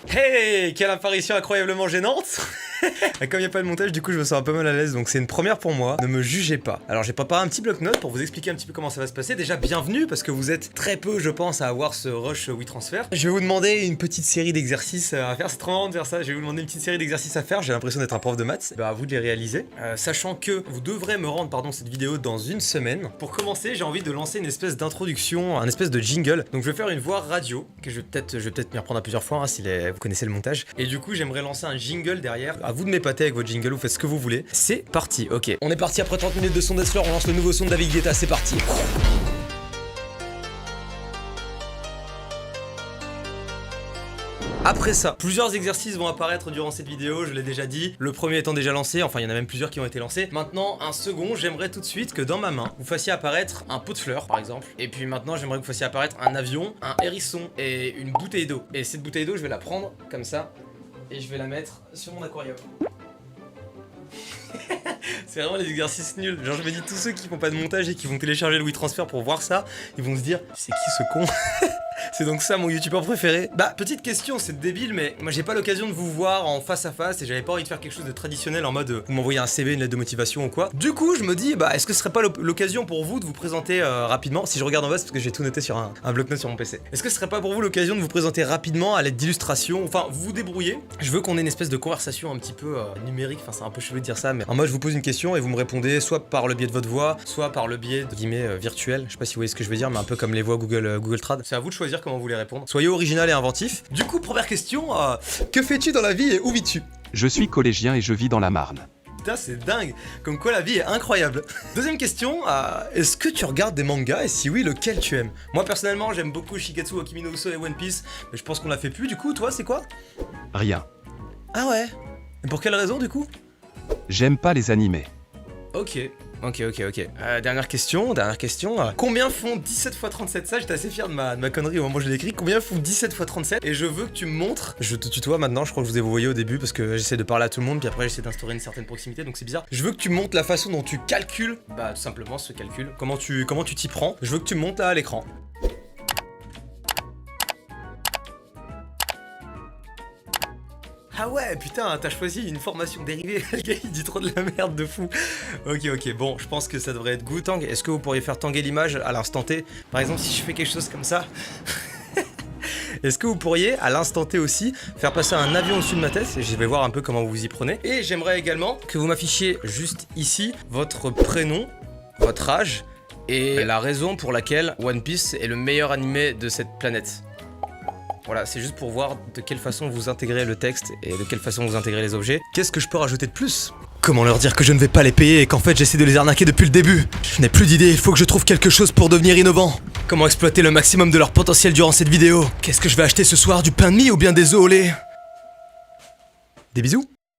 Hey, quelle apparition incroyablement gênante. Comme il n'y a pas de montage, du coup je me sens un peu mal à l'aise, donc c'est une première pour moi. Ne me jugez pas. Alors j'ai préparé un petit bloc-notes pour vous expliquer un petit peu comment ça va se passer. Déjà bienvenue, parce que vous êtes très peu je pense à avoir ce rush WeTransfer. Je vais vous demander une petite série d'exercices à faire, c'est trop marrant de faire ça. Je vais vous demander une petite série d'exercices à faire, j'ai l'impression d'être un prof de maths. Bah à vous de les réaliser. Sachant que vous devrez me rendre cette vidéo dans une semaine. Pour commencer, j'ai envie de lancer une espèce d'introduction, un espèce de jingle. Donc je vais faire une voix radio, que je vais peut-être m'y reprendre à plusieurs fois, hein, si vous connaissez le montage. Et du coup j'aimerais lancer un jingle derrière. À vous de m'épater avec votre jingle, vous faites ce que vous voulez. C'est parti, ok. On est parti après 30 minutes de son d'Esler, on lance le nouveau son de David Guetta, c'est parti. Après ça, plusieurs exercices vont apparaître durant cette vidéo, je l'ai déjà dit. Le premier étant déjà lancé, enfin il y en a même plusieurs qui ont été lancés. Maintenant, un second, j'aimerais tout de suite que dans ma main, vous fassiez apparaître un pot de fleurs, par exemple. Et puis maintenant, j'aimerais que vous fassiez apparaître un avion, un hérisson et une bouteille d'eau. Et cette bouteille d'eau, je vais la prendre comme ça et je vais la mettre sur mon aquarium. C'est vraiment les exercices nuls. Genre je me dis, tous ceux qui font pas de montage et qui vont télécharger le WeTransfer pour voir ça, ils vont se dire, c'est qui ce con? C'est donc ça mon youtubeur préféré. Bah petite question, c'est débile mais moi j'ai pas l'occasion de vous voir en face à face et j'avais pas envie de faire quelque chose de traditionnel en mode vous m'envoyez un CV, une lettre de motivation ou quoi. Du coup je me dis bah est-ce que ce serait pas l'occasion pour vous de vous présenter rapidement, si je regarde en bas c'est parce que j'ai tout noté sur un bloc-notes sur mon PC. Est-ce que ce serait pas pour vous l'occasion de vous présenter rapidement à l'aide d'illustrations, enfin vous vous débrouillez. Je veux qu'on ait une espèce de conversation un petit peu numérique, enfin c'est un peu chelou de dire ça mais en mode je vous pose une question et vous me répondez soit par le biais de votre voix, soit par le biais de guillemets virtuel. Je sais pas si vous voyez ce que je veux dire mais un peu comme les voix Google Trad. C'est à vous de choisir comment vous voulez répondre. Soyez original et inventif. Du coup, première question, que fais-tu dans la vie et où vis-tu? Je suis collégien et je vis dans la Marne. Putain, c'est dingue. Comme quoi la vie est incroyable. Deuxième question, est-ce que tu regardes des mangas et si oui, lequel tu aimes? Moi personnellement, j'aime beaucoup Shigatsu wa Kimi no Uso et One Piece, mais je pense qu'on l'a fait plus. Du coup, toi, c'est quoi? Rien. Ah ouais? Et pour quelle raison du coup? J'aime pas les animés. Ok. Dernière question. Combien font 17 x 37? Ça, j'étais assez fier de ma connerie au moment où je l'ai écrit. Combien font 17 x 37? Et je veux que tu me montres. Je te tutoie maintenant, je crois que je vous ai voyé au début parce que j'essaie de parler à tout le monde, puis après j'essaie d'instaurer une certaine proximité, donc c'est bizarre. Je veux que tu me montres la façon dont tu calcules, bah tout simplement ce calcul. Comment tu t'y prends. Je veux que tu me montres là à l'écran. Ah ouais, putain, t'as choisi une formation dérivée. Le gars, il dit trop de la merde de fou. Ok, bon, je pense que ça devrait être good. Tang, est-ce que vous pourriez faire tanguer l'image à l'instant T? Par exemple, si je fais quelque chose comme ça. Est-ce que vous pourriez, à l'instant T aussi, faire passer un avion au-dessus de ma tête? Je vais voir un peu comment vous vous y prenez. Et j'aimerais également que vous m'affichiez juste ici votre prénom, votre âge et la raison pour laquelle One Piece est le meilleur animé de cette planète. Voilà, c'est juste pour voir de quelle façon vous intégrez le texte et de quelle façon vous intégrez les objets. Qu'est-ce que je peux rajouter de plus? Comment leur dire que je ne vais pas les payer et qu'en fait j'essaie de les arnaquer depuis le début? Je n'ai plus d'idée, il faut que je trouve quelque chose pour devenir innovant. Comment exploiter le maximum de leur potentiel durant cette vidéo? Qu'est-ce que je vais acheter ce soir, du pain de mie ou bien des œufs au lait? Des bisous?